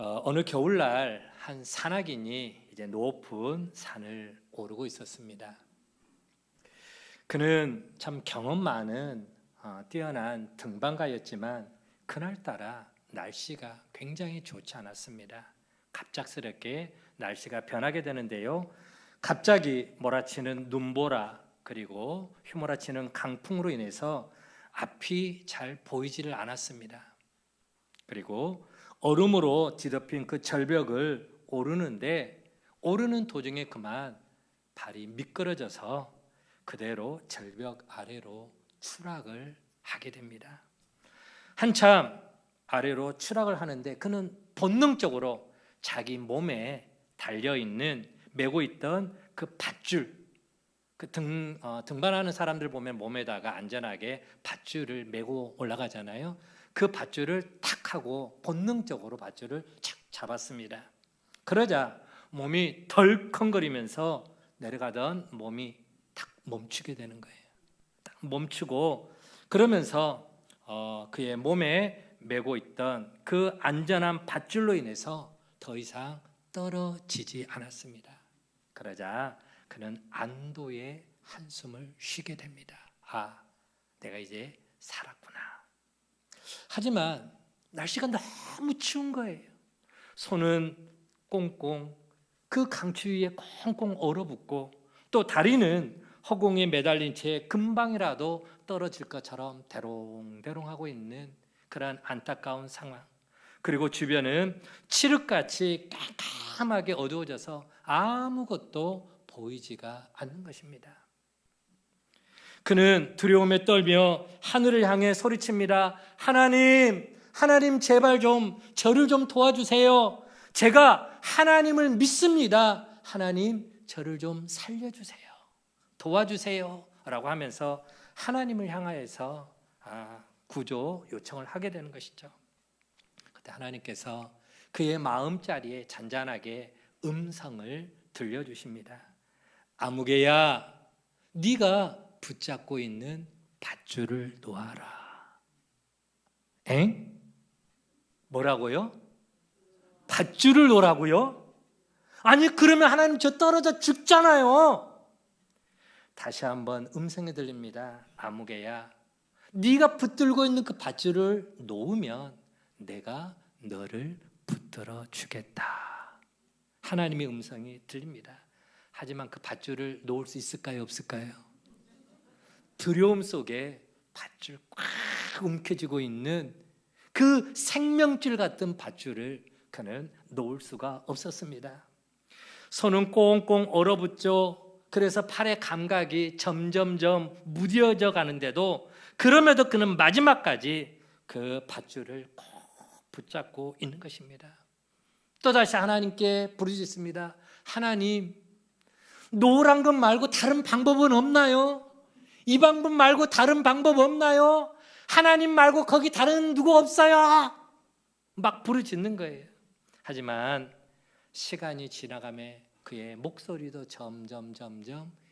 어느 겨울날 한 산악인이 이제 높은 산을 오르고 있었습니다. 그는 참 경험 많은 뛰어난 등반가였지만 그날따라 날씨가 굉장히 좋지 않았습니다. 갑작스럽게 날씨가 변하게 되는데요. 갑자기 몰아치는 눈보라 그리고 휘몰아치는 강풍으로 인해서 앞이 잘 보이지를 않았습니다. 그리고 얼음으로 뒤덮인 그 절벽을 오르는 도중에 그만 발이 미끄러져서 그대로 절벽 아래로 추락을 하게 됩니다. 한참 아래로 추락을 하는데 그는 본능적으로 자기 몸에 달려있는 메고 있던 그 밧줄, 등반하는 사람들 보면 몸에다가 안전하게 밧줄을 메고 올라가잖아요. 그 밧줄을 탁 하고 본능적으로 밧줄을 착 잡았습니다. 그러자 몸이 덜컹거리면서 내려가던 몸이 탁 멈추게 되는 거예요. 딱 멈추고 그러면서 그의 몸에 메고 있던 그 안전한 밧줄로 인해서 더 이상 떨어지지 않았습니다. 그러자 그는 안도의 한숨을 쉬게 됩니다. 내가 이제 살았구나. 하지만 날씨가 너무 추운 거예요. 손은 꽁꽁 그 강추 위에 꽁꽁 얼어붙고 또 다리는 허공에 매달린 채 금방이라도 떨어질 것처럼 대롱대롱하고 있는 그런 안타까운 상황. 그리고 주변은 칠흑같이 깜깜하게 어두워져서 아무것도 보이지가 않는 것입니다. 그는 두려움에 떨며 하늘을 향해 소리칩니다. 하나님 제발 좀 저를 좀 도와주세요. 제가 하나님을 믿습니다. 하나님 저를 좀 살려주세요. 도와주세요 라고 하면서 하나님을 향하여서 구조 요청을 하게 되는 것이죠. 그때 하나님께서 그의 마음자리에 잔잔하게 음성을 들려주십니다. 아무개야, 네가 붙잡고 있는 밧줄을 놓아라. 뭐라고요? 밧줄을 놓으라고요? 아니 그러면 하나님 저 떨어져 죽잖아요. 다시 한번 음성이 들립니다. 아무개야, 네가 붙들고 있는 그 밧줄을 놓으면 내가 너를 붙들어 주겠다. 하나님의 음성이 들립니다. 하지만 그 밧줄을 놓을 수 있을까요? 없을까요? 두려움 속에 밧줄 꽉 움켜쥐고 있는 그 생명줄 같은 밧줄을 그는 놓을 수가 없었습니다. 손은 꽁꽁 얼어붙죠. 그래서 팔의 감각이 점점점 무뎌져 가는데도 그럼에도 그는 마지막까지 그 밧줄을 꼭 붙잡고 있는 것입니다. 또다시 하나님께 부르짖습니다. 하나님, 놓으란 것 말고 다른 방법은 없나요? 이 방법 말고 다른 방법 없나요? 하나님 말고 거기 다른 누구 없어요? 막 부르짖는 거예요. 하지만 시간이 지나가며 그의 목소리도 점점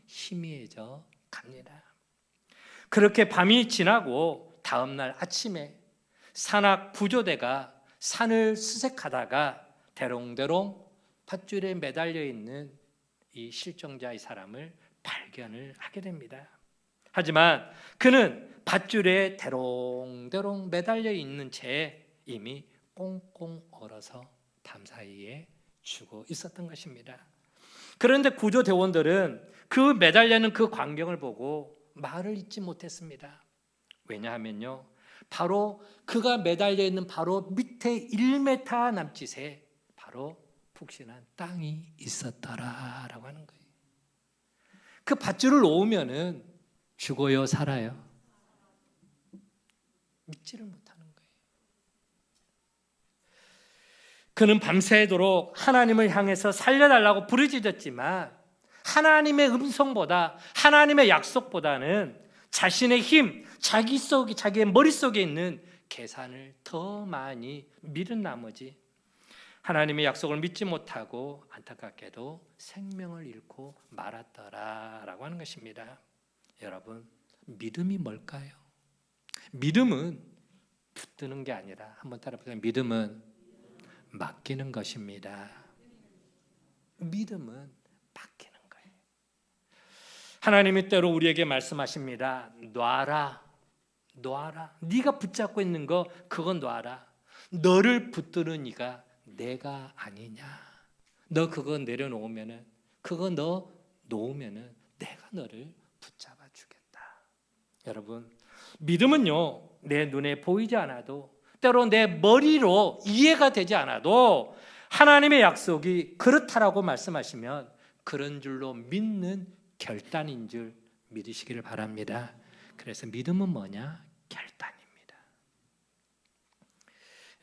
희미해져 갑니다. 그렇게 밤이 지나고 다음 날 아침에 산악 구조대가 산을 수색하다가 대롱대롱 밧줄에 매달려 있는 이 실종자의 사람을 발견을 하게 됩니다. 하지만 그는 밧줄에 대롱대롱 매달려 있는 채 이미 꽁꽁 얼어서 밤사이에 죽어 있었던 것입니다. 그런데 구조대원들은 그 매달려있는 그 광경을 보고 말을 잇지 못했습니다. 왜냐하면요, 바로 그가 매달려 있는 바로 밑에 1m 남짓에 바로 푹신한 땅이 있었더라라고 하는 거예요. 그 밧줄을 놓으면은 죽어요, 살아요? 믿지를 못하는 거예요. 그는 밤새도록 하나님을 향해서 살려달라고 부르짖었지만 하나님의 음성보다, 하나님의 약속보다는 자신의 힘, 자기의 머릿속에 있는 계산을 더 많이 믿은 나머지 하나님의 약속을 믿지 못하고 안타깝게도 생명을 잃고 말았더라라고 하는 것입니다. 여러분, 믿음이 뭘까요? 믿음은 붙드는 게 아니라, 한번 따라해보세요. 믿음은 맡기는 것입니다. 믿음은 맡기는 거예요. 하나님이 때로 우리에게 말씀하십니다. 놔라. 네가 붙잡고 있는 거 그건 놔라. 너를 붙드는 이가 내가 아니냐. 너 그거 내려놓으면은, 그거 너 놓으면은 내가 너를 붙잡아 주겠다. 여러분, 믿음은요, 내 눈에 보이지 않아도, 때로 내 머리로 이해가 되지 않아도 하나님의 약속이 그렇다라고 말씀하시면 그런 줄로 믿는 결단인 줄 믿으시기를 바랍니다. 그래서 믿음은 뭐냐? 결단입니다.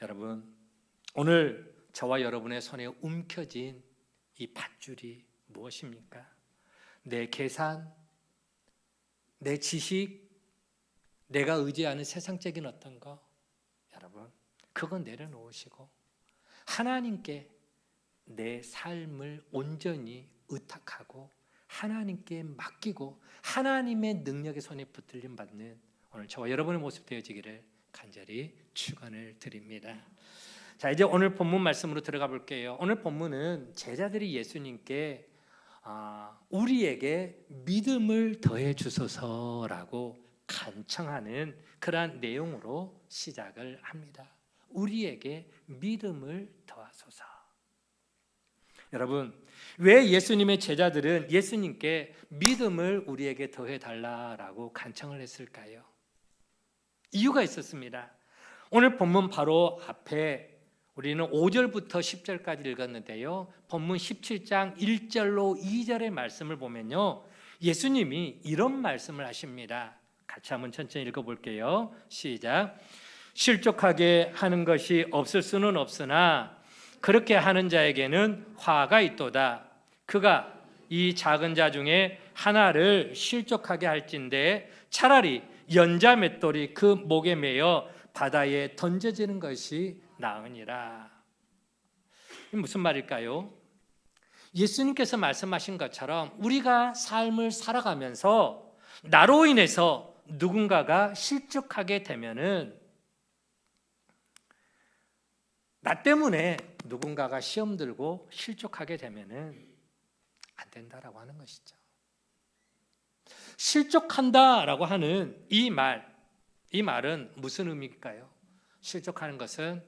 여러분, 오늘 저와 여러분의 손에 움켜진 이 밧줄이 무엇입니까? 내 계산, 내 지식, 내가 의지하는 세상적인 어떤 거, 여러분, 그건 내려놓으시고 하나님께 내 삶을 온전히 의탁하고 하나님께 맡기고 하나님의 능력의 손에 붙들림 받는 오늘 저와 여러분의 모습 되어지기를 간절히 축원을 드립니다. 자, 이제 오늘 본문 말씀으로 들어가 볼게요. 오늘 본문은 제자들이 예수님께 우리에게 믿음을 더해 주소서라고 간청하는 그러한 내용으로 시작을 합니다. 우리에게 믿음을 더하소서. 여러분, 왜 예수님의 제자들은 예수님께 믿음을 우리에게 더해 달라라고 간청을 했을까요? 이유가 있었습니다. 오늘 본문 바로 앞에 우리는 5절부터 10절까지 읽었는데요, 본문 17장 1절로 2절의 말씀을 보면요, 예수님이 이런 말씀을 하십니다. 같이 한번 천천히 읽어볼게요. 시작. 실족하게 하는 것이 없을 수는 없으나 그렇게 하는 자에게는 화가 있도다. 그가 이 작은 자 중에 하나를 실족하게 할진대 차라리 연자 맷돌이 그 목에 매여 바다에 던져지는 것이 나으니라. 무슨 말일까요? 예수님께서 말씀하신 것처럼 우리가 삶을 살아가면서 나로 인해서 누군가가 실족하게 되면은, 나 때문에 누군가가 시험 들고 실족하게 되면은 안 된다라고 하는 것이죠. 실족한다라고 하는 이 말은 무슨 의미일까요? 실족하는 것은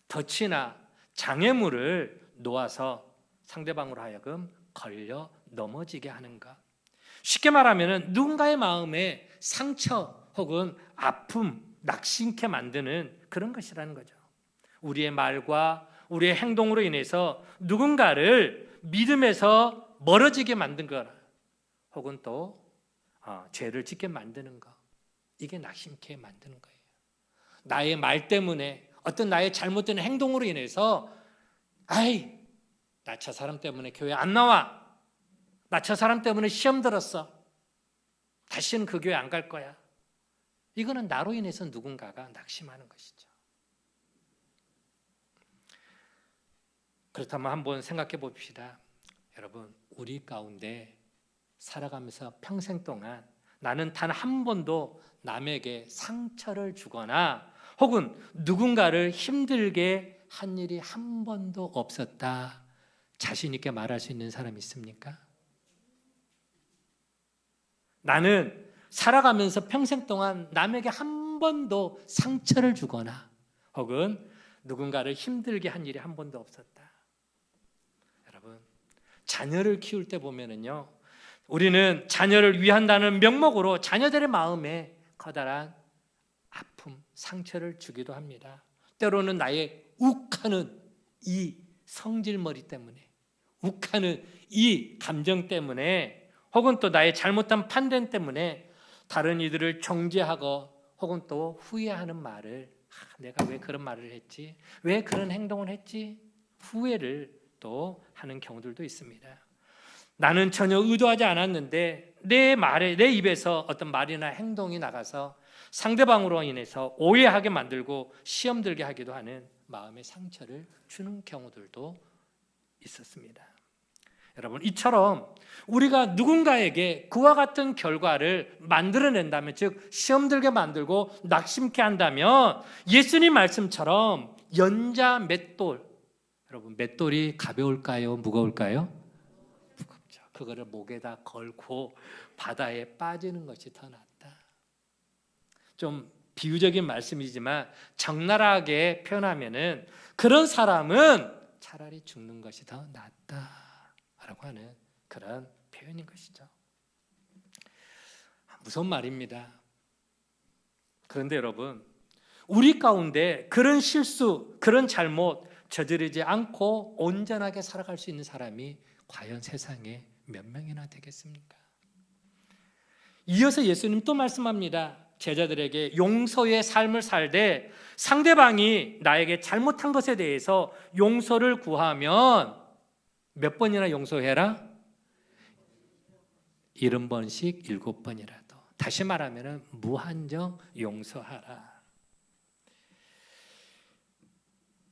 덫이나 장애물을 놓아서 상대방으로 하여금 걸려 넘어지게 하는 것. 쉽게 말하면 누군가의 마음에 상처 혹은 아픔, 낙심케 만드는 그런 것이라는 거죠. 우리의 말과 우리의 행동으로 인해서 누군가를 믿음에서 멀어지게 만든 것, 혹은 또 죄를 짓게 만드는 것, 이게 낙심케 만드는 거예요. 나의 말 때문에, 어떤 나의 잘못된 행동으로 인해서 나 저 사람 때문에 교회 안 나와, 나 저 사람 때문에 시험 들었어, 다시는 그 교회 안 갈 거야. 이거는 나로 인해서 누군가가 낙심하는 것이죠. 그렇다면 한번 생각해 봅시다. 여러분, 우리 가운데 살아가면서 평생 동안 나는 단 한 번도 남에게 상처를 주거나 혹은 누군가를 힘들게 한 일이 한 번도 없었다, 자신 있게 말할 수 있는 사람이 있습니까? 나는 살아가면서 평생 동안 남에게 한 번도 상처를 주거나 혹은 누군가를 힘들게 한 일이 한 번도 없었다. 여러분, 자녀를 키울 때 보면은요, 우리는 자녀를 위한다는 명목으로 자녀들의 마음에 커다란 아픔, 상처를 주기도 합니다. 때로는 나의 욱하는 이 성질머리 때문에, 욱하는 이 감정 때문에, 혹은 또 나의 잘못한 판단 때문에 다른 이들을 정죄하고 혹은 또 후회하는 말을, 내가 왜 그런 말을 했지? 왜 그런 행동을 했지? 후회를 또 하는 경우들도 있습니다. 나는 전혀 의도하지 않았는데 내 말에, 내 입에서 어떤 말이나 행동이 나가서 상대방으로 인해서 오해하게 만들고 시험 들게 하기도 하는 마음의 상처를 주는 경우들도 있었습니다. 여러분, 이처럼 우리가 누군가에게 그와 같은 결과를 만들어낸다면, 즉 시험 들게 만들고 낙심케 한다면 예수님 말씀처럼 연자 맷돌, 여러분, 맷돌이 가벼울까요? 무거울까요? 무겁죠. 그거를 목에다 걸고 바다에 빠지는 것이 더 낫다. 좀 비유적인 말씀이지만 적나라하게 표현하면은 그런 사람은 차라리 죽는 것이 더 낫다라고 하는 그런 표현인 것이죠. 무서운 말입니다. 그런데 여러분, 우리 가운데 그런 실수, 그런 잘못 저지르지 않고 온전하게 살아갈 수 있는 사람이 과연 세상에 몇 명이나 되겠습니까? 이어서 예수님 또 말씀합니다. 제자들에게 용서의 삶을 살되 상대방이 나에게 잘못한 것에 대해서 용서를 구하면 몇 번이나 용서해라? 70번씩 7번이라도. 다시 말하면 무한정 용서하라.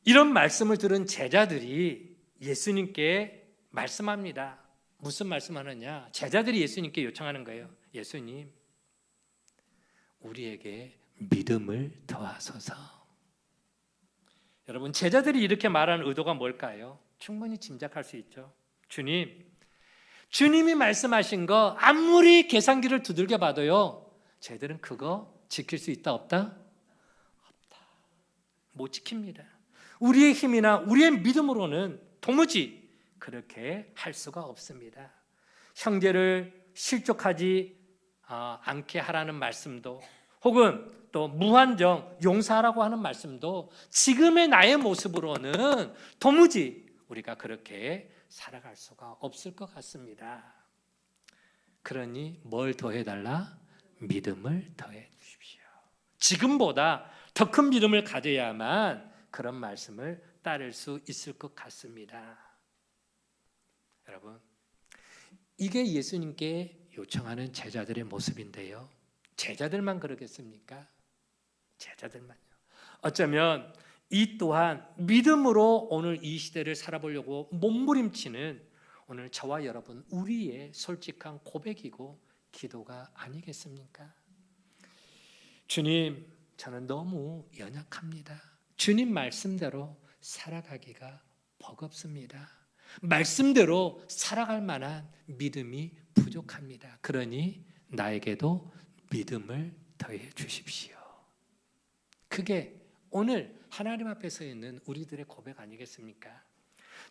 이런 말씀을 들은 제자들이 예수님께 말씀합니다. 무슨 말씀하느냐? 제자들이 예수님께 요청하는 거예요. 예수님, 우리에게 믿음을 더하소서. 여러분, 제자들이 이렇게 말하는 의도가 뭘까요? 충분히 짐작할 수 있죠. 주님이 말씀하신 거 아무리 계산기를 두들겨 봐도요, 쟤들은 그거 지킬 수 있다 없다? 없다. 못 지킵니다. 우리의 힘이나 우리의 믿음으로는 도무지 그렇게 할 수가 없습니다. 형제를 실족하지 않게 하라는 말씀도, 혹은 또 무한정 용서하라고 하는 말씀도 지금의 나의 모습으로는 도무지 우리가 그렇게 살아갈 수가 없을 것 같습니다. 그러니 뭘 더해달라? 믿음을 더해 주십시오. 지금보다 더 큰 믿음을 가져야만 그런 말씀을 따를 수 있을 것 같습니다. 여러분, 이게 예수님께 요청하는 제자들의 모습인데요. 제자들만 그러겠습니까? 제자들만요. 어쩌면 이 또한 믿음으로 오늘 이 시대를 살아보려고 몸부림치는 오늘 저와 여러분 우리의 솔직한 고백이고 기도가 아니겠습니까? 주님, 저는 너무 연약합니다. 주님 말씀대로 살아가기가 버겁습니다. 말씀대로 살아갈 만한 믿음이 부족합니다. 그러니 나에게도 믿음을 더해 주십시오. 그게 오늘 하나님 앞에 서 있는 우리들의 고백 아니겠습니까?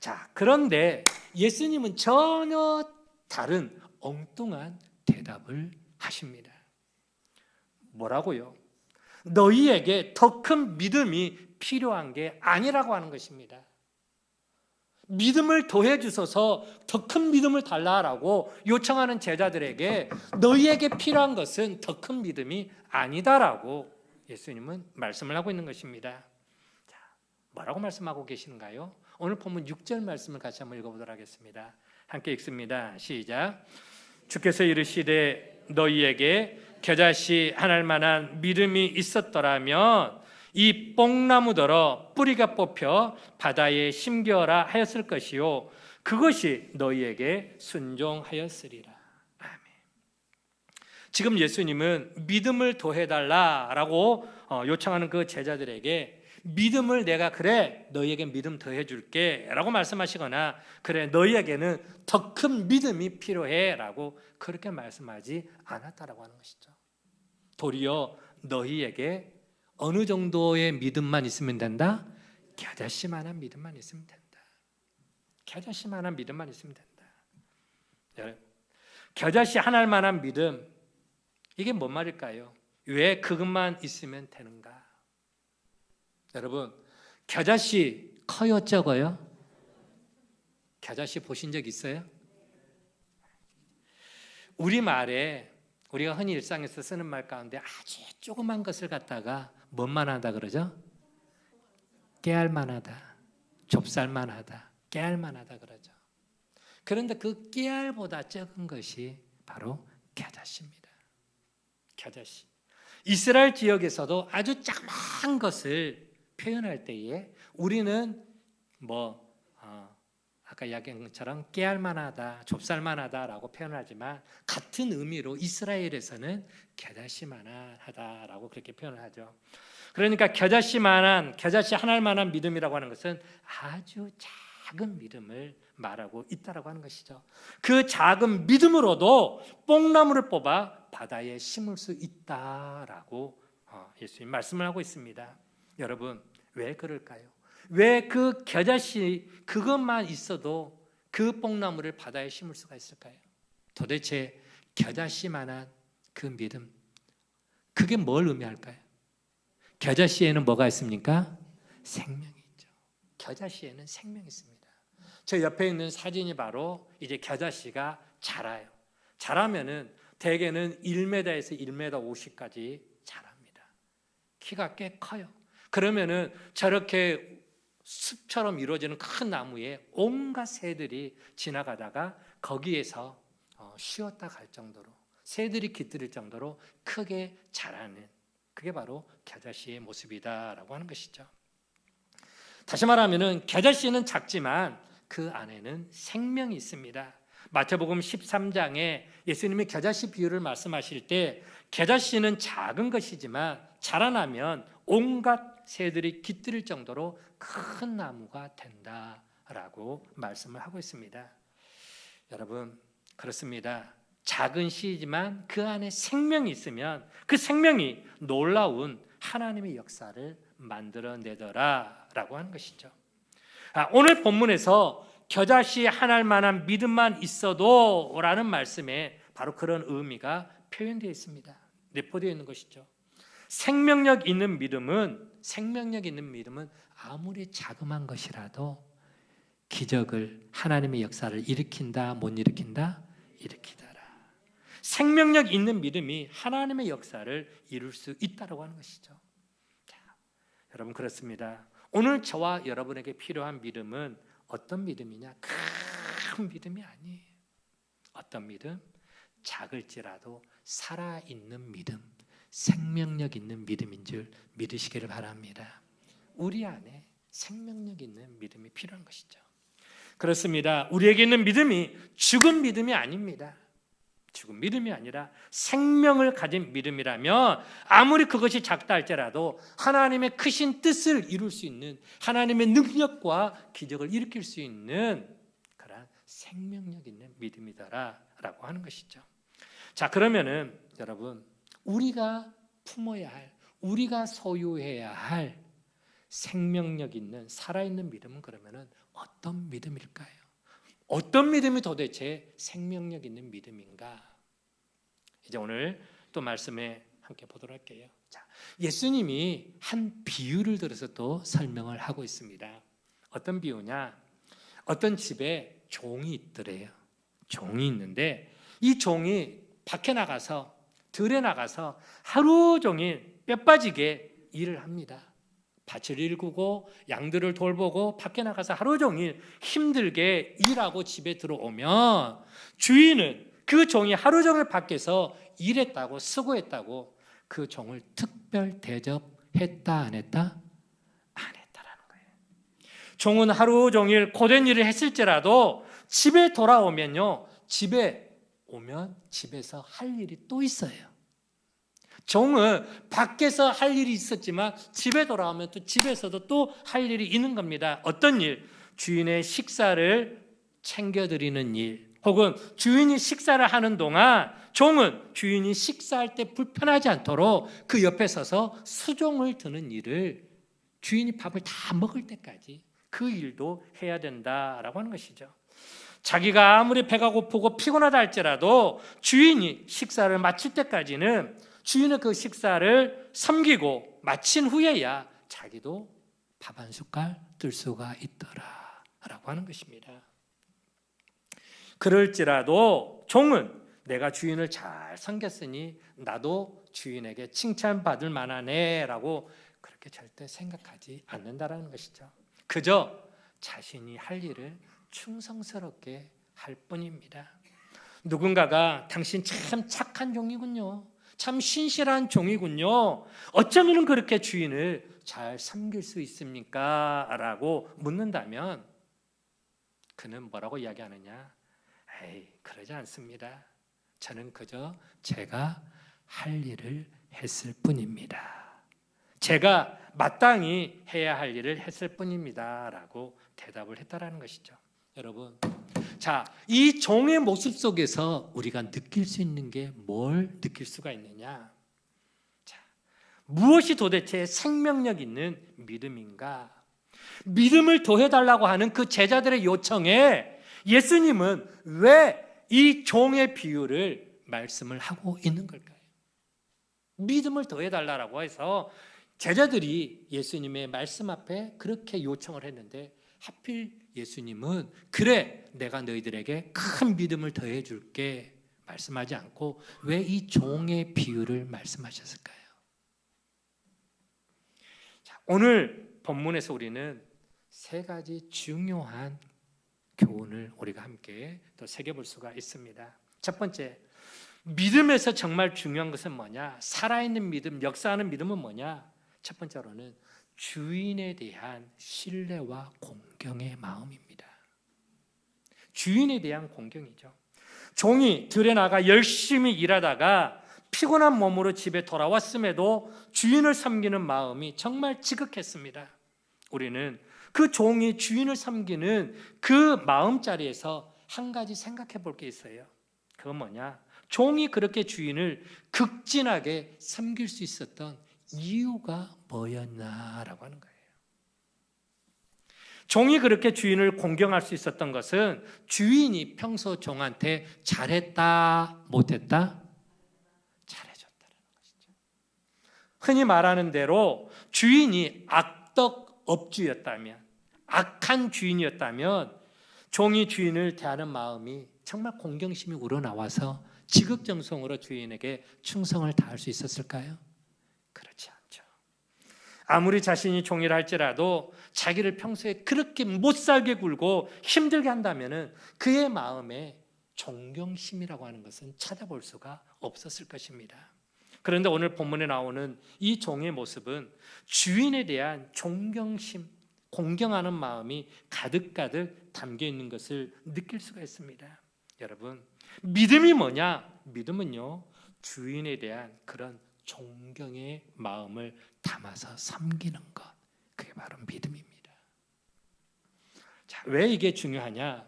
자, 그런데 예수님은 전혀 다른 엉뚱한 대답을 하십니다. 뭐라고요? 너희에게 더 큰 믿음이 필요한 게 아니라고 하는 것입니다. 믿음을 더해 주소서, 더 큰 믿음을 달라라고 요청하는 제자들에게 너희에게 필요한 것은 더 큰 믿음이 아니다라고 예수님은 말씀을 하고 있는 것입니다. 자, 뭐라고 말씀하고 계시는가요? 오늘 본문 6절 말씀을 같이 한번 읽어보도록 하겠습니다. 함께 읽습니다. 시작. 주께서 이르시되 너희에게 겨자씨 하나일 만한 믿음이 있었더라면 이 뽕나무더러 뿌리가 뽑혀 바다에 심겨라 하였을 것이요 그것이 너희에게 순종하였으리라. 아멘. 지금 예수님은 믿음을 더해달라라고 요청하는 그 제자들에게 믿음을 내가 그래 너희에게 믿음 더해줄게 라고 말씀하시거나 그래 너희에게는 더 큰 믿음이 필요해 라고 그렇게 말씀하지 않았다라고 하는 것이죠. 도리어 너희에게 어느 정도의 믿음만 있으면 된다? 겨자씨만한 믿음만 있으면 된다. 겨자씨만한 믿음만 있으면 된다. 겨자씨 하나만한 믿음, 이게 뭔 말일까요? 왜 그것만 있으면 되는가? 여러분, 겨자씨 커요, 적어요? 겨자씨 보신 적 있어요? 우리말에 우리가 흔히 일상에서 쓰는 말 가운데 아주 조그만 것을 갖다가 뭔만하다 그러죠? 깨알만하다, 좁쌀만하다, 깨알만하다 그러죠. 그런데 그 깨알보다 적은 것이 바로 겨자씨입니다. 겨자씨. 이스라엘 지역에서도 아주 조그만 것을 표현할 때에 우리는 아까 이야기한 것처럼 깨알만하다, 좁쌀만하다라고 표현하지만 같은 의미로 이스라엘에서는 겨자씨만하다라고 그렇게 표현을 하죠. 그러니까 겨자씨 하나만한 믿음이라고 하는 것은 아주 작은 믿음을 말하고 있다라고 하는 것이죠. 그 작은 믿음으로도 뽕나무를 뽑아 바다에 심을 수 있다라고 예수님 말씀을 하고 있습니다. 여러분, 왜 그럴까요? 왜 그 겨자씨 그것만 있어도 그 뽕나무를 바다에 심을 수가 있을까요? 도대체 겨자씨만한 그 믿음, 그게 뭘 의미할까요? 겨자씨에는 뭐가 있습니까? 생명이 있죠. 겨자씨에는 생명이 있습니다. 저 옆에 있는 사진이 바로 이제 겨자씨가 자라요. 자라면은 대개는 1m에서 1m 50까지 자랍니다. 키가 꽤 커요. 그러면은 저렇게 숲처럼 이루어지는 큰 나무에 온갖 새들이 지나가다가 거기에서 쉬었다 갈 정도로, 새들이 깃들일 정도로 크게 자라는, 그게 바로 겨자씨의 모습이다라고 하는 것이죠. 다시 말하면은 겨자씨는 작지만 그 안에는 생명이 있습니다. 마태복음 13장에 예수님이 겨자씨 비유를 말씀하실 때 겨자씨는 작은 것이지만 자라나면 온갖 새들이 깃들일 정도로 큰 나무가 된다라고 말씀을 하고 있습니다. 여러분, 그렇습니다. 작은 씨지만 그 안에 생명이 있으면 그 생명이 놀라운 하나님의 역사를 만들어내더라라고 하는 것이죠. 오늘 본문에서 겨자씨 하나만한 믿음만 있어도 라는 말씀에 바로 그런 의미가 표현되어 있습니다. 내포되어 있는 것이죠. 생명력 있는 믿음은 아무리 자그마한 것이라도 기적을, 하나님의 역사를 일으킨다, 못 일으킨다? 일으키더라. 생명력 있는 믿음이 하나님의 역사를 이룰 수 있다고 하는 것이죠. 자, 여러분, 그렇습니다. 오늘 저와 여러분에게 필요한 믿음은 어떤 믿음이냐? 큰 믿음이 아니에요. 어떤 믿음? 작을지라도 살아있는 믿음, 생명력 있는 믿음인 줄 믿으시기를 바랍니다. 우리 안에 생명력 있는 믿음이 필요한 것이죠. 그렇습니다. 우리에게 있는 믿음이 죽은 믿음이 아닙니다. 죽은 믿음이 아니라 생명을 가진 믿음이라면 아무리 그것이 작다 할지라도 하나님의 크신 뜻을 이룰 수 있는, 하나님의 능력과 기적을 일으킬 수 있는 그런 생명력 있는 믿음이다라고 하는 것이죠. 자, 그러면은 여러분, 우리가 품어야 할, 우리가 소유해야 할 생명력 있는 살아있는 믿음은 그러면은 어떤 믿음일까요? 어떤 믿음이 도대체 생명력 있는 믿음인가? 이제 오늘 또 말씀에 함께 보도록 할게요. 자, 예수님이 한 비유를 들어서 또 설명을 하고 있습니다. 어떤 비유냐? 어떤 집에 종이 있더래요. 종이 있는데 이 종이 밖에 나가서, 들에 나가서 하루 종일 뼈 빠지게 일을 합니다. 밭을 일구고 양들을 돌보고 밖에 나가서 하루 종일 힘들게 일하고 집에 들어오면 주인은 그 종이 하루 종일 밖에서 일했다고, 수고했다고 그 종을 특별 대접했다, 안 했다? 안 했다라는 거예요. 종은 하루 종일 고된 일을 했을지라도 집에 돌아오면요, 집에 오면 집에서 할 일이 또 있어요. 종은 밖에서 할 일이 있었지만 집에 돌아오면 또 집에서도 또 할 일이 있는 겁니다. 어떤 일? 주인의 식사를 챙겨드리는 일, 혹은 주인이 식사를 하는 동안 종은 주인이 식사할 때 불편하지 않도록 그 옆에 서서 수종을 드는 일을, 주인이 밥을 다 먹을 때까지 그 일도 해야 된다라고 하는 것이죠. 자기가 아무리 배가 고프고 피곤하다 할지라도 주인이 식사를 마칠 때까지는 주인의 그 식사를 섬기고 마친 후에야 자기도 밥 한 숟갈 뜰 수가 있더라 라고 하는 것입니다. 그럴지라도 종은 내가 주인을 잘 섬겼으니 나도 주인에게 칭찬받을 만하네 라고 그렇게 절대 생각하지 않는다라는 것이죠. 그저 자신이 할 일을 충성스럽게 할 뿐입니다. 누군가가 당신 참 착한 종이군요, 참 신실한 종이군요, 어쩌면 그렇게 주인을 잘 섬길 수 있습니까? 라고 묻는다면 그는 뭐라고 이야기하느냐? 에이, 그러지 않습니다. 저는 그저 제가 할 일을 했을 뿐입니다. 제가 마땅히 해야 할 일을 했을 뿐입니다 라고 대답을 했다라는 것이죠. 여러분, 자, 이 종의 모습 속에서 우리가 느낄 수 있는 게 뭘 느낄 수가 있느냐? 자, 무엇이 도대체 생명력 있는 믿음인가? 믿음을 더해달라고 하는 그 제자들의 요청에 예수님은 왜 이 종의 비유를 말씀을 하고 있는 걸까요? 믿음을 더해달라고 해서 제자들이 예수님의 말씀 앞에 그렇게 요청을 했는데 하필 예수님은 그래 내가 너희들에게 큰 믿음을 더해 줄게 말씀하지 않고 왜 이 종의 비유를 말씀하셨을까요? 자, 오늘 본문에서 우리는 세 가지 중요한 교훈을 우리가 함께 또 새겨볼 수가 있습니다. 첫 번째, 믿음에서 정말 중요한 것은 뭐냐? 살아있는 믿음, 역사하는 믿음은 뭐냐? 첫 번째로는 주인에 대한 신뢰와 공경의 마음입니다. 주인에 대한 공경이죠. 종이 들에 나가 열심히 일하다가 피곤한 몸으로 집에 돌아왔음에도 주인을 섬기는 마음이 정말 지극했습니다. 우리는 그 종이 주인을 섬기는 그 마음자리에서 한 가지 생각해 볼 게 있어요. 그건 뭐냐? 종이 그렇게 주인을 극진하게 섬길 수 있었던 이유가 뭐였나라고 하는 거예요. 종이 그렇게 주인을 공경할 수 있었던 것은 주인이 평소 종한테 잘했다, 못했다? 잘해줬다는 것이죠. 흔히 말하는 대로 주인이 악덕업주였다면, 악한 주인이었다면 종이 주인을 대하는 마음이 정말 공경심이 우러나와서 지극정성으로 주인에게 충성을 다할 수 있었을까요? 그렇지 않죠. 아무리 자신이 종이라 할지라도 자기를 평소에 그렇게 못살게 굴고 힘들게 한다면 그의 마음에 존경심이라고 하는 것은 찾아볼 수가 없었을 것입니다. 그런데 오늘 본문에 나오는 이 종의 모습은 주인에 대한 존경심, 공경하는 마음이 가득가득 담겨 있는 것을 느낄 수가 있습니다. 여러분, 믿음이 뭐냐? 믿음은요, 주인에 대한 그런 존경의 마음을 담아서 섬기는 것, 그게 바로 믿음입니다. 자, 왜 이게 중요하냐?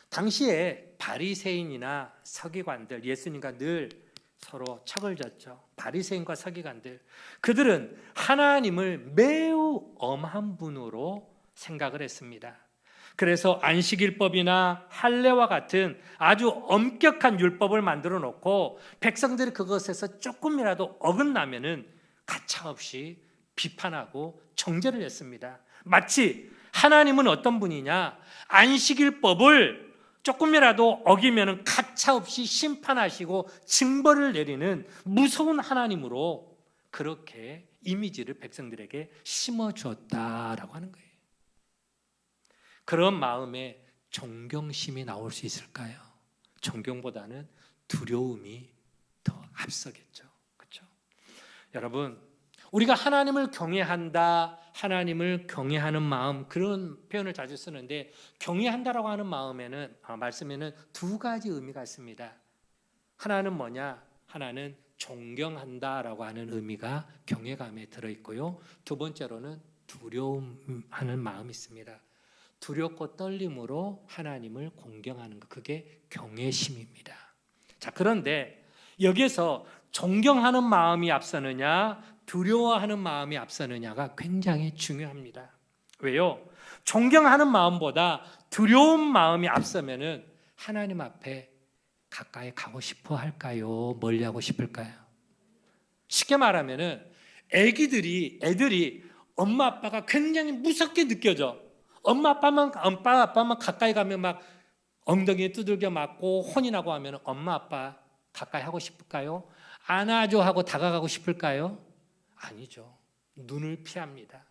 당시에 바리새인이나 서기관들, 예수님과 늘 서로 척을 졌죠. 바리새인과 서기관들, 그들은 하나님을 매우 엄한 분으로 생각을 했습니다. 그래서 안식일법이나 할례와 같은 아주 엄격한 율법을 만들어 놓고 백성들이 그것에서 조금이라도 어긋나면은 가차없이 비판하고 정죄를 했습니다. 마치 하나님은 어떤 분이냐? 안식일법을 조금이라도 어기면은 가차없이 심판하시고 징벌을 내리는 무서운 하나님으로 그렇게 이미지를 백성들에게 심어주었다라고 하는 거예요. 그런 마음에 존경심이 나올 수 있을까요? 존경보다는 두려움이 더 앞서겠죠. 그렇죠? 여러분, 우리가 하나님을 경외한다, 하나님을 경외하는 마음, 그런 표현을 자주 쓰는데 경외한다라고 하는 말씀에는 두 가지 의미가 있습니다. 하나는 뭐냐? 하나는 존경한다라고 하는 의미가 경외감에 들어있고요. 두 번째로는 두려움하는 마음이 있습니다. 두렵고 떨림으로 하나님을 공경하는 것, 그게 경외심입니다. 자, 그런데 여기에서 존경하는 마음이 앞서느냐, 두려워하는 마음이 앞서느냐가 굉장히 중요합니다. 왜요? 존경하는 마음보다 두려운 마음이 앞서면은 하나님 앞에 가까이 가고 싶어 할까요? 멀리 하고 싶을까요? 쉽게 말하면은 애들이 엄마 아빠가 굉장히 무섭게 느껴져. 엄마 아빠만 가까이 가면 막 엉덩이에 두들겨 맞고 혼이 나고 하면 엄마 아빠 가까이 하고 싶을까요? 안아줘 하고 다가가고 싶을까요? 아니죠. 눈을 피합니다.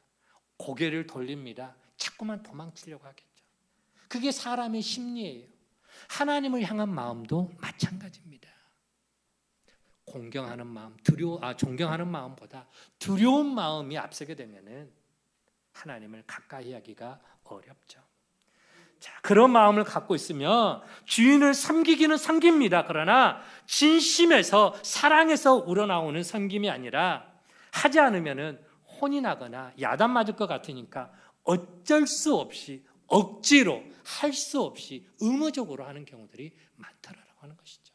고개를 돌립니다. 자꾸만 도망치려고 하겠죠. 그게 사람의 심리예요. 하나님을 향한 마음도 마찬가지입니다. 공경하는 마음, 존경하는 마음보다 두려운 마음이 앞서게 되면은 하나님을 가까이 하기가 어렵죠. 자, 그런 마음을 갖고 있으면 주인을 섬기기는 섬깁니다. 그러나 진심에서 사랑에서 우러나오는 섬김이 아니라 하지 않으면은 혼이 나거나 야단 맞을 것 같으니까 어쩔 수 없이 억지로 할 수 없이 의무적으로 하는 경우들이 많다라고 하는 것이죠.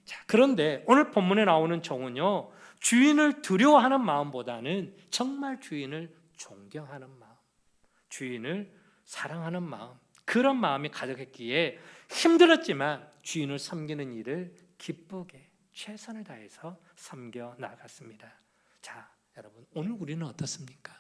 자, 그런데 오늘 본문에 나오는 종은요, 주인을 두려워하는 마음보다는 정말 주인을 존경하는 마음, 주인을 사랑하는 마음, 그런 마음이 가득했기에 힘들었지만 주인을 섬기는 일을 기쁘게 최선을 다해서 섬겨 나갔습니다. 자, 여러분, 오늘 우리는 어떻습니까?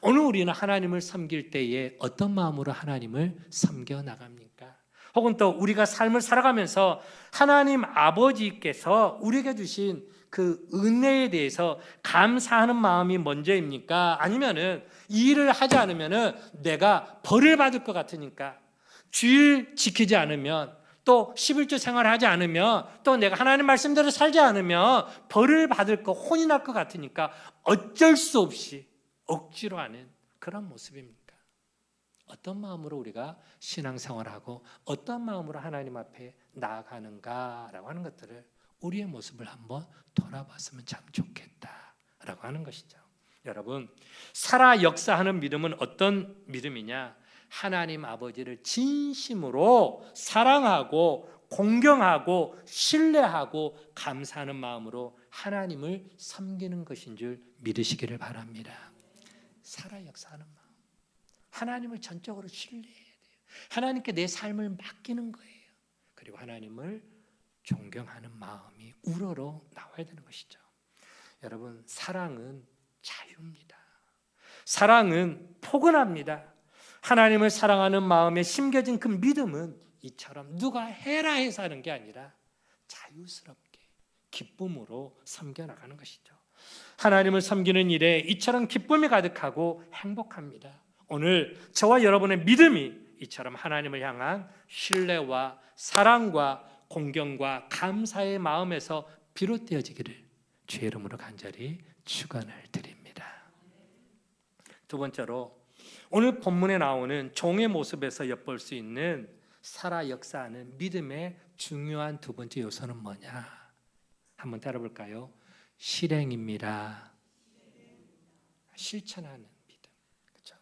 오늘 우리는 하나님을 섬길 때에 어떤 마음으로 하나님을 섬겨 나갑니까? 혹은 또 우리가 삶을 살아가면서 하나님 아버지께서 우리에게 주신 그 은혜에 대해서 감사하는 마음이 먼저입니까? 아니면은 이 일을 하지 않으면은 내가 벌을 받을 것 같으니까, 주일 지키지 않으면, 또 11조 생활하지 않으면, 또 내가 하나님 말씀대로 살지 않으면 벌을 받을 거, 혼이 날 것 같으니까 어쩔 수 없이 억지로 하는 그런 모습입니까? 어떤 마음으로 우리가 신앙생활하고 어떤 마음으로 하나님 앞에 나아가는가라고 하는 것들을, 우리의 모습을 한번 돌아봤으면 참 좋겠다라고 하는 것이죠. 여러분, 살아 역사하는 믿음은 어떤 믿음이냐? 하나님 아버지를 진심으로 사랑하고 공경하고 신뢰하고 감사하는 마음으로 하나님을 섬기는 것인 줄 믿으시기를 바랍니다. 살아 역사하는 마음, 하나님을 전적으로 신뢰해야 돼요. 하나님께 내 삶을 맡기는 거예요. 그리고 하나님을 존경하는 마음이 우러러 나와야 되는 것이죠. 여러분, 사랑은 자유입니다. 사랑은 포근합니다. 하나님을 사랑하는 마음에 심겨진 그 믿음은 이처럼 누가 해라 해서 하는 게 아니라 자유스럽게 기쁨으로 섬겨나가는 것이죠. 하나님을 섬기는 일에 이처럼 기쁨이 가득하고 행복합니다. 오늘 저와 여러분의 믿음이 이처럼 하나님을 향한 신뢰와 사랑과 공경과 감사의 마음에서 비롯되어지기를 주의 이름으로 간절히 축원을 드립니다. 두 번째로, 오늘 본문에 나오는 종의 모습에서 엿볼 수 있는 살아 역사하는 믿음의 중요한 두 번째 요소는 뭐냐? 한번 따라볼까요? 실행입니다. 실천하는 믿음. 그렇죠?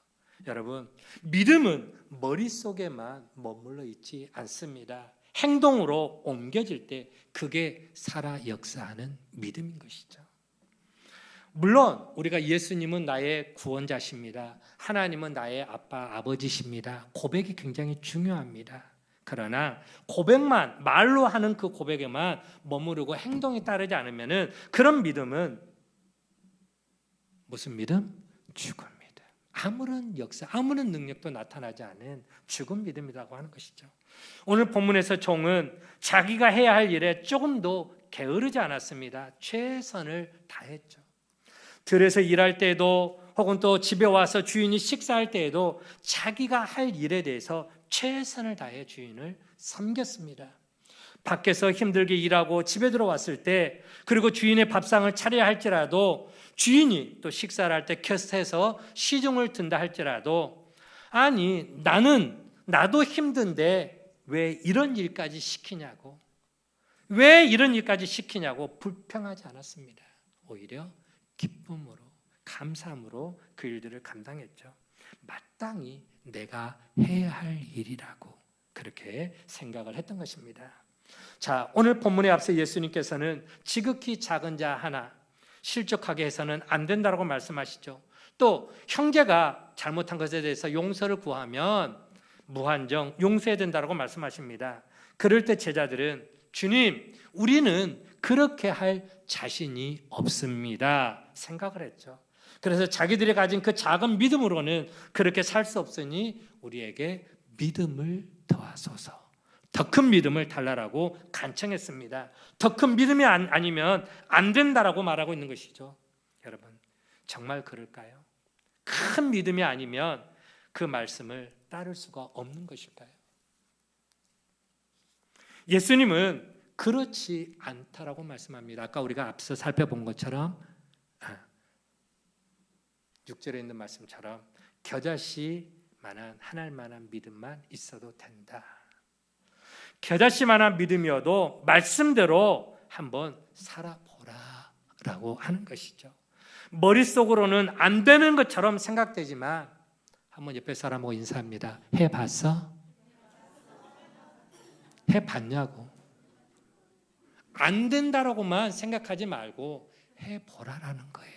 여러분, 믿음은 머릿속에만 머물러 있지 않습니다. 행동으로 옮겨질 때 그게 살아 역사하는 믿음인 것이죠. 물론 우리가 예수님은 나의 구원자십니다. 하나님은 나의 아빠, 아버지십니다. 고백이 굉장히 중요합니다. 그러나 고백만, 말로 하는 그 고백에만 머무르고 행동이 따르지 않으면은 그런 믿음은 무슨 믿음? 죽은 믿음. 아무런 역사, 아무런 능력도 나타나지 않은 죽은 믿음이라고 하는 것이죠. 오늘 본문에서 종은 자기가 해야 할 일에 조금도 게으르지 않았습니다. 최선을 다했죠. 들에서 일할 때도 혹은 또 집에 와서 주인이 식사할 때에도 자기가 할 일에 대해서 최선을 다해 주인을 섬겼습니다. 밖에서 힘들게 일하고 집에 들어왔을 때, 그리고 주인의 밥상을 차려야 할지라도, 주인이 또 식사를 할 때 곁에서 시중을 든다 할지라도, 아니 나도 힘든데 왜 이런 일까지 시키냐고, 왜 이런 일까지 시키냐고 불평하지 않았습니다. 오히려 기쁨으로, 감사함으로 그 일들을 감당했죠. 마땅히 내가 해야 할 일이라고 그렇게 생각을 했던 것입니다. 자, 오늘 본문에 앞서 예수님께서는 지극히 작은 자 하나 실족하게 해서는 안 된다고 말씀하시죠. 또 형제가 잘못한 것에 대해서 용서를 구하면 무한정 용서해야 된다고 말씀하십니다. 그럴 때 제자들은, 주님, 우리는 그렇게 할 자신이 없습니다 생각을 했죠. 그래서 자기들이 가진 그 작은 믿음으로는 그렇게 살 수 없으니 우리에게 믿음을 더하소서, 더 큰 믿음을 달라라고 간청했습니다. 더 큰 믿음이 아니면 안 된다라고 말하고 있는 것이죠. 여러분, 정말 그럴까요? 큰 믿음이 아니면 그 말씀을 따를 수가 없는 것일까요? 예수님은 그렇지 않다라고 말씀합니다. 아까 우리가 앞서 살펴본 것처럼 6절에 있는 말씀처럼 겨자씨만한 한 알만한 믿음만 있어도 된다. 겨자씨만한 믿음이어도 말씀대로 한번 살아보라. 라고 하는 것이죠. 머릿속으로는 안 되는 것처럼 생각되지만 한번 옆에 사람하고 인사합니다. 해봤어? 해봤냐고. 안 된다라고만 생각하지 말고 해보라라는 거예요.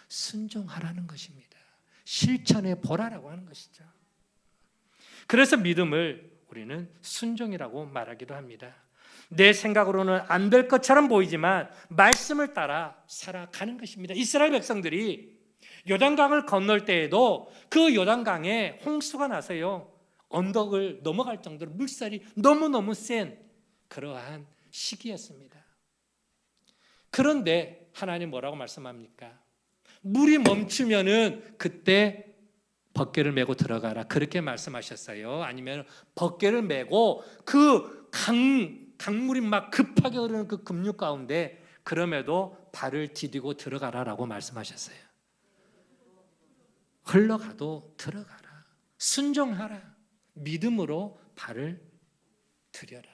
순종하라는 것입니다. 실천해 보라라고 하는 것이죠. 그래서 믿음을 우리는 순종이라고 말하기도 합니다. 내 생각으로는 안 될 것처럼 보이지만 말씀을 따라 살아가는 것입니다. 이스라엘 백성들이 요단강을 건널 때에도 그 요단강에 홍수가 나서요, 언덕을 넘어갈 정도로 물살이 너무너무 센 그러한 시기였습니다. 그런데 하나님 뭐라고 말씀합니까? 물이 멈추면은 그때 벗개를 메고 들어가라, 그렇게 말씀하셨어요? 아니면 벗개를 메고 그 강물이 막 급하게 흐르는 그 급류 가운데 그럼에도 발을 디디고 들어가라라고 말씀하셨어요? 흘러가도 들어가라, 순종하라, 믿음으로 발을 들여라.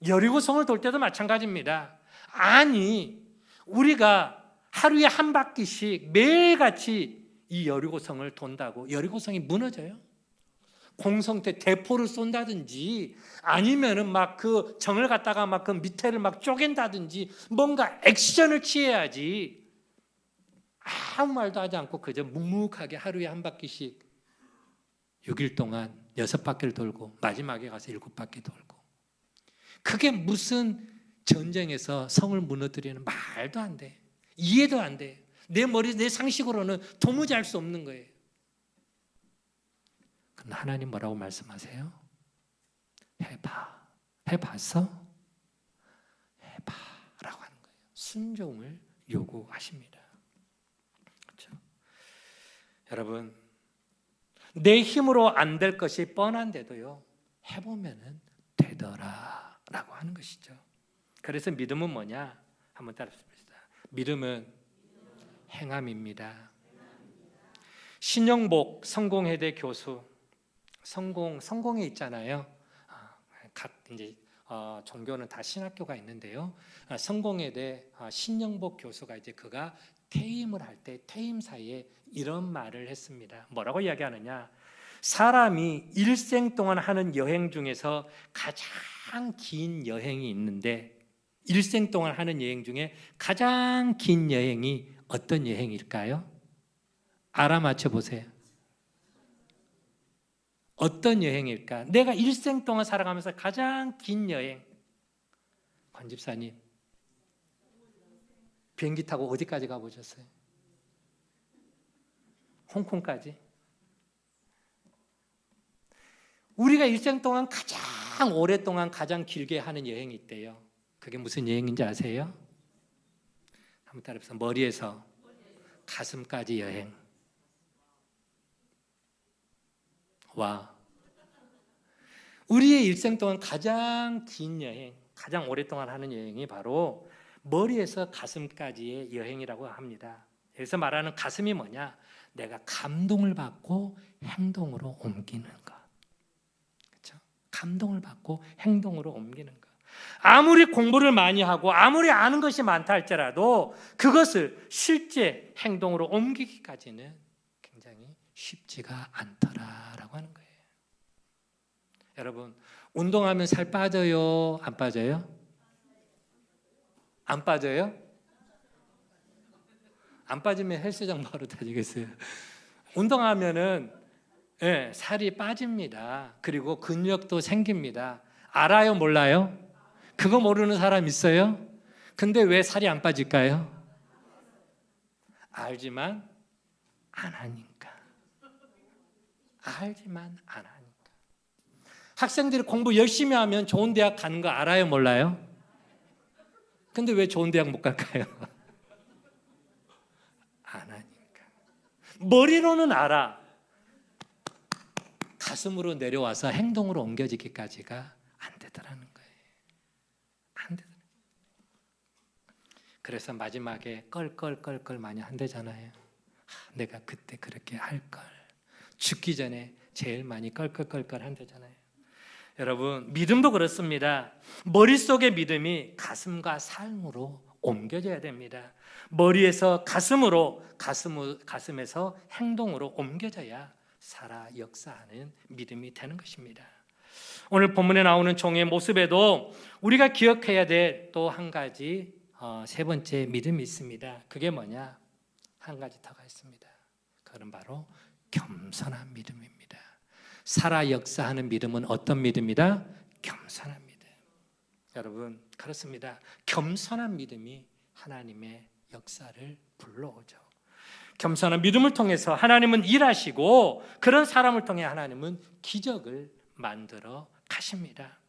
여리고성을 돌 때도 마찬가지입니다. 아니, 우리가 하루에 한 바퀴씩 매일같이 이 여리고성을 돈다고 여리고성이 무너져요? 공성태 대포를 쏜다든지 아니면은 막 그 정을 갖다가 막 그 밑에를 막 쪼갠다든지 뭔가 액션을 취해야지, 아무 말도 하지 않고 그저 묵묵하게 하루에 한 바퀴씩 6일 동안 6바퀴를 돌고 마지막에 가서 7바퀴 돌고, 그게 무슨 전쟁에서 성을 무너뜨리는, 말도 안 돼. 이해도 안 돼. 내 머리, 내 상식으로는 도무지 알 수 없는 거예요. 그럼 하나님 뭐라고 말씀하세요? 해봐. 해봤어? 해봐라고 하는 거예요. 순종을 요구하십니다. 그렇죠? 여러분, 내 힘으로 안 될 것이 뻔한데도요, 해보면은 되더라라고 하는 것이죠. 그래서 믿음은 뭐냐? 한번 따라해봅시다. 믿음은 행함입니다. 신영복 성공회대 교수, 성공에 있잖아요. 각 이제 종교는 다 신학교가 있는데요. 성공회대 신영복 교수가 이제 그가 퇴임을 할 때 퇴임 사이에 이런 말을 했습니다. 뭐라고 이야기하느냐? 사람이 일생 동안 하는 여행 중에서 가장 긴 여행이 있는데, 일생 동안 하는 여행 중에 가장 긴 여행이 어떤 여행일까요? 알아맞혀 보세요. 어떤 여행일까? 내가 일생 동안 살아가면서 가장 긴 여행. 권 집사님, 비행기 타고 어디까지 가보셨어요? 홍콩까지? 우리가 일생 동안 가장 오랫동안 가장 길게 하는 여행이 있대요. 그게 무슨 여행인지 아세요? 한번 따라해보세요. 머리에서 가슴까지 여행. 와, 우리의 일생 동안 가장 긴 여행, 가장 오랫동안 하는 여행이 바로 머리에서 가슴까지의 여행이라고 합니다. 여기서 말하는 가슴이 뭐냐? 내가 감동을 받고 행동으로 옮기는 것. 그렇죠? 감동을 받고 행동으로 옮기는 것. 아무리 공부를 많이 하고 아무리 아는 것이 많다 할지라도 그것을 실제 행동으로 옮기기까지는 굉장히 쉽지가 않더라라고 하는 거예요. 여러분, 운동하면 살 빠져요? 안 빠져요? 안 빠져요? 안 빠지면 헬스장 바로 다니겠어요. 운동하면은 살이 빠집니다. 그리고 근력도 생깁니다. 알아요? 몰라요? 그거 모르는 사람 있어요? 근데 왜 살이 안 빠질까요? 알지만 안 하니까. 알지만 안 하니까. 학생들이 공부 열심히 하면 좋은 대학 가는 거 알아요? 몰라요? 근데 왜 좋은 대학 못 갈까요? 안 하니까. 머리로는 알아. 가슴으로 내려와서 행동으로 옮겨지기까지가 안 되더라는 거예요. 안 되더라고요. 그래서 마지막에 껄껄껄껄 많이 한대잖아요. 내가 그때 그렇게 할걸. 죽기 전에 제일 많이 껄껄껄껄 한대잖아요. 여러분, 믿음도 그렇습니다. 머릿속의 믿음이 가슴과 삶으로 옮겨져야 됩니다. 머리에서 가슴으로, 가슴에서 행동으로 옮겨져야 살아 역사하는 믿음이 되는 것입니다. 오늘 본문에 나오는 종의 모습에도 우리가 기억해야 될 또 한 가지 세 번째 믿음이 있습니다. 그게 뭐냐? 한 가지 더가 있습니다. 그건 바로 겸손한 믿음입니다. 살아 역사하는 믿음은 어떤 믿음이다? 겸손한 믿음. 여러분, 그렇습니다. 겸손한 믿음이 하나님의 역사를 불러오죠. 겸손한 믿음을 통해서 하나님은 일하시고 그런 사람을 통해 하나님은 기적을 만들어 가십니다.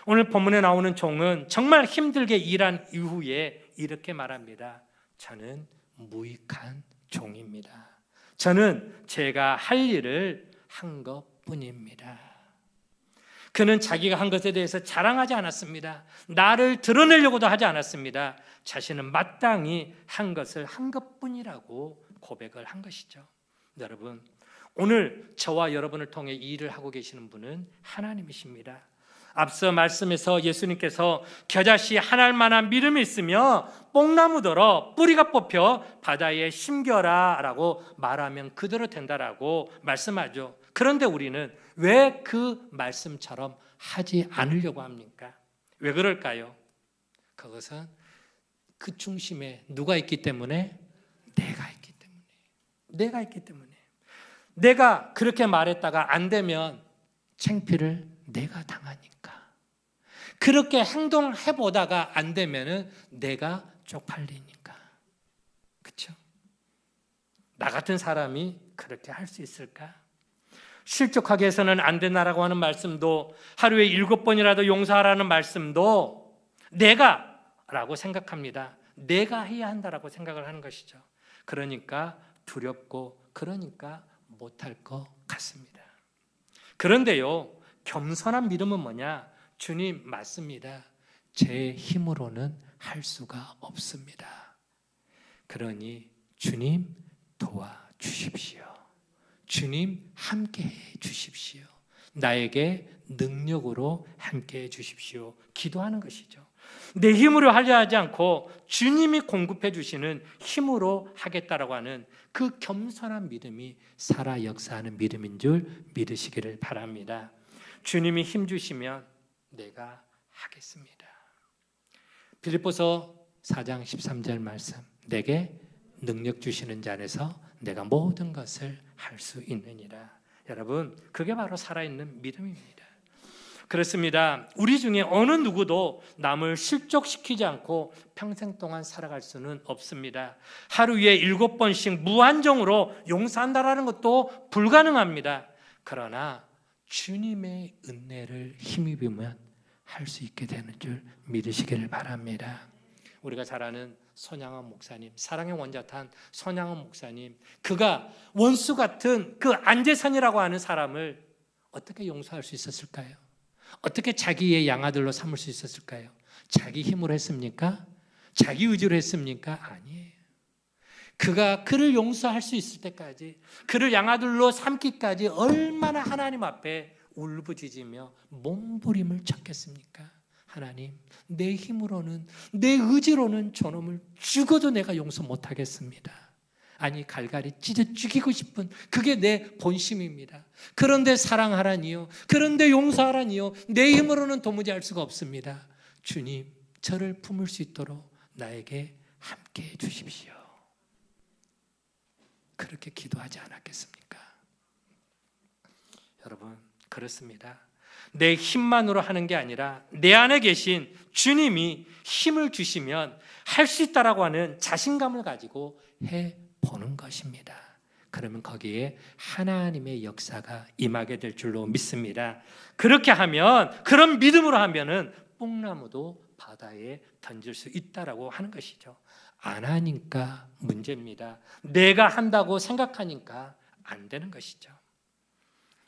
오늘 본문에 나오는 종은 정말 힘들게 일한 이후에 이렇게 말합니다. 저는 무익한 종입니다. 저는 제가 할 일을 한 것뿐입니다. 그는 자기가 한 것에 대해서 자랑하지 않았습니다. 나를 드러내려고도 하지 않았습니다. 자신은 마땅히 한 것을 한 것뿐이라고 고백을 한 것이죠. 여러분, 오늘 저와 여러분을 통해 이 일을 하고 계시는 분은 하나님이십니다. 앞서 말씀에서 예수님께서 겨자씨 한 알만한 믿음이 있으며 뽕나무더러 뿌리가 뽑혀 바다에 심겨라 라고 말하면 그대로 된다라고 말씀하죠. 그런데 우리는 왜 그 말씀처럼 하지 않으려고 합니까? 왜 그럴까요? 그것은 그 중심에 누가 있기 때문에? 내가 있기 때문에. 내가 있기 때문에. 내가 그렇게 말했다가 안 되면 창피를 내가 당하니까. 그렇게 행동해보다가 안 되면은 내가 쪽팔리니까. 그렇죠? 나 같은 사람이 그렇게 할 수 있을까? 실족하게 해서는 안 된다라고 하는 말씀도, 하루에 7번이라도 용서하라는 말씀도 내가 라고 생각합니다. 내가 해야 한다라고 생각을 하는 것이죠. 그러니까 두렵고 그러니까 못할 것 같습니다. 그런데요, 겸손한 믿음은 뭐냐? 주님, 맞습니다. 제 힘으로는 할 수가 없습니다. 그러니 주님 도와주십시오. 주님 함께해 주십시오. 나에게 능력으로 함께해 주십시오. 기도하는 것이죠. 내 힘으로 하려 하지 않고 주님이 공급해 주시는 힘으로 하겠다라고 하는 그 겸손한 믿음이 살아 역사하는 믿음인 줄 믿으시기를 바랍니다. 주님이 힘 주시면 내가 하겠습니다. 빌립보서 4장 13절 말씀, 내게 능력 주시는 자 안에서 내가 모든 것을 할 수 있느니라. 여러분, 그게 바로 살아있는 믿음입니다. 그렇습니다. 우리 중에 어느 누구도 남을 실족시키지 않고 평생 동안 살아갈 수는 없습니다. 하루에 7번씩 무한정으로 용서한다라는 것도 불가능합니다. 그러나 주님의 은혜를 힘입으면 할 수 있게 되는 줄 믿으시기를 바랍니다. 우리가 잘 아는 손양원 목사님, 사랑의 원자탄 손양원 목사님, 그가 원수 같은 그 안재선이라고 하는 사람을 어떻게 용서할 수 있었을까요? 어떻게 자기의 양아들로 삼을 수 있었을까요? 자기 힘으로 했습니까? 자기 의지로 했습니까? 아니에요. 그가 그를 용서할 수 있을 때까지, 그를 양아들로 삼기까지 얼마나 하나님 앞에 울부짖으며 몸부림을 쳤겠습니까? 하나님, 내 힘으로는, 내 의지로는 저놈을 죽어도 내가 용서 못하겠습니다. 아니, 갈갈이 찢어 죽이고 싶은 그게 내 본심입니다. 그런데 사랑하라니요, 그런데 용서하라니요, 내 힘으로는 도무지 할 수가 없습니다. 주님, 저를 품을 수 있도록 나에게 함께해 주십시오. 그렇게 기도하지 않았겠습니까? 여러분, 그렇습니다. 내 힘만으로 하는 게 아니라 내 안에 계신 주님이 힘을 주시면 할 수 있다라고 하는 자신감을 가지고 해보는 것입니다. 그러면 거기에 하나님의 역사가 임하게 될 줄로 믿습니다. 그렇게 하면, 그런 믿음으로 하면은 뽕나무도 바다에 던질 수 있다라고 하는 것이죠. 안 하니까 문제입니다. 내가 한다고 생각하니까 안 되는 것이죠.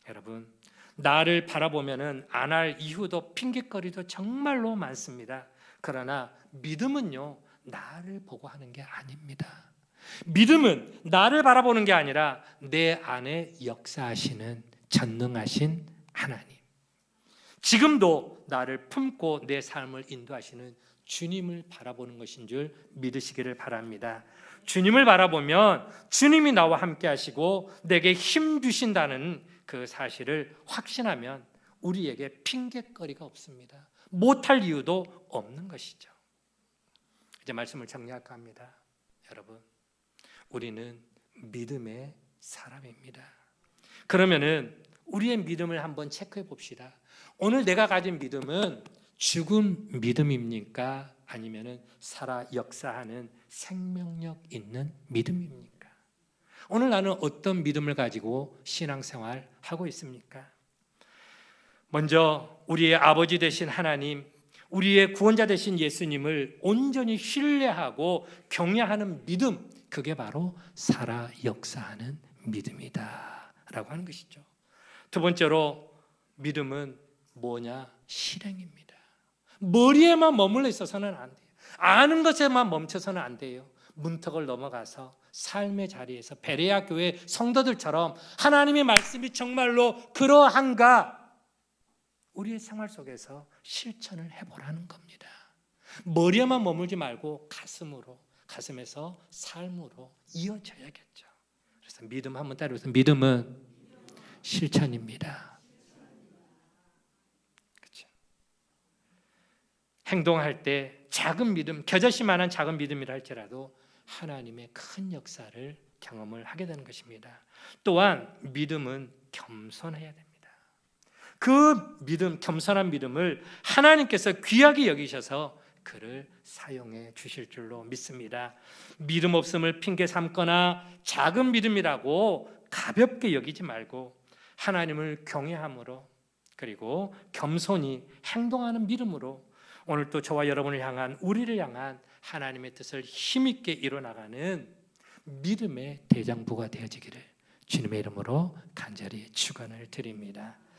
여러분, 나를 바라보면은 안 할 이유도 핑계거리도 정말로 많습니다. 그러나 믿음은요, 나를 보고 하는 게 아닙니다. 믿음은 나를 바라보는 게 아니라 내 안에 역사하시는 전능하신 하나님, 지금도 나를 품고 내 삶을 인도하시는 주님을 바라보는 것인 줄 믿으시기를 바랍니다. 주님을 바라보면 주님이 나와 함께 하시고 내게 힘 주신다는 그 사실을 확신하면 우리에게 핑계거리가 없습니다. 못할 이유도 없는 것이죠. 이제 말씀을 정리할까 합니다. 여러분, 우리는 믿음의 사람입니다. 그러면은 우리의 믿음을 한번 체크해 봅시다. 오늘 내가 가진 믿음은 죽은 믿음입니까? 아니면은 살아 역사하는 생명력 있는 믿음입니까? 오늘 나는 어떤 믿음을 가지고 신앙생활 하고 있습니까? 먼저 우리의 아버지 되신 하나님, 우리의 구원자 되신 예수님을 온전히 신뢰하고 경외하는 믿음, 그게 바로 살아 역사하는 믿음이다 라고 하는 것이죠. 두 번째로 믿음은 뭐냐? 실행입니다. 머리에만 머물러 있어서는 안 돼요. 아는 것에만 멈춰서는 안 돼요. 문턱을 넘어가서 삶의 자리에서 베레아 교회 성도들처럼 하나님의 말씀이 정말로 그러한가? 우리의 생활 속에서 실천을 해보라는 겁니다. 머리에만 머물지 말고 가슴에서 삶으로 이어져야겠죠. 그래서 믿음 한번 따라해서 믿음은 실천입니다. 그렇죠? 행동할 때 작은 믿음, 겨자씨만한 작은 믿음이라 할지라도 하나님의 큰 역사를 경험을 하게 되는 것입니다. 또한 믿음은 겸손해야 됩니다. 그 믿음, 겸손한 믿음을 하나님께서 귀하게 여기셔서 그를 사용해 주실 줄로 믿습니다. 믿음 없음을 핑계 삼거나 작은 믿음이라고 가볍게 여기지 말고 하나님을 경외함으로 그리고 겸손히 행동하는 믿음으로 오늘 또 저와 여러분을 향한 우리를 향한 하나님의 뜻을 힘있게 이뤄나가는 믿음의 대장부가 되어지기를 주님의 이름으로 간절히 축원을 드립니다.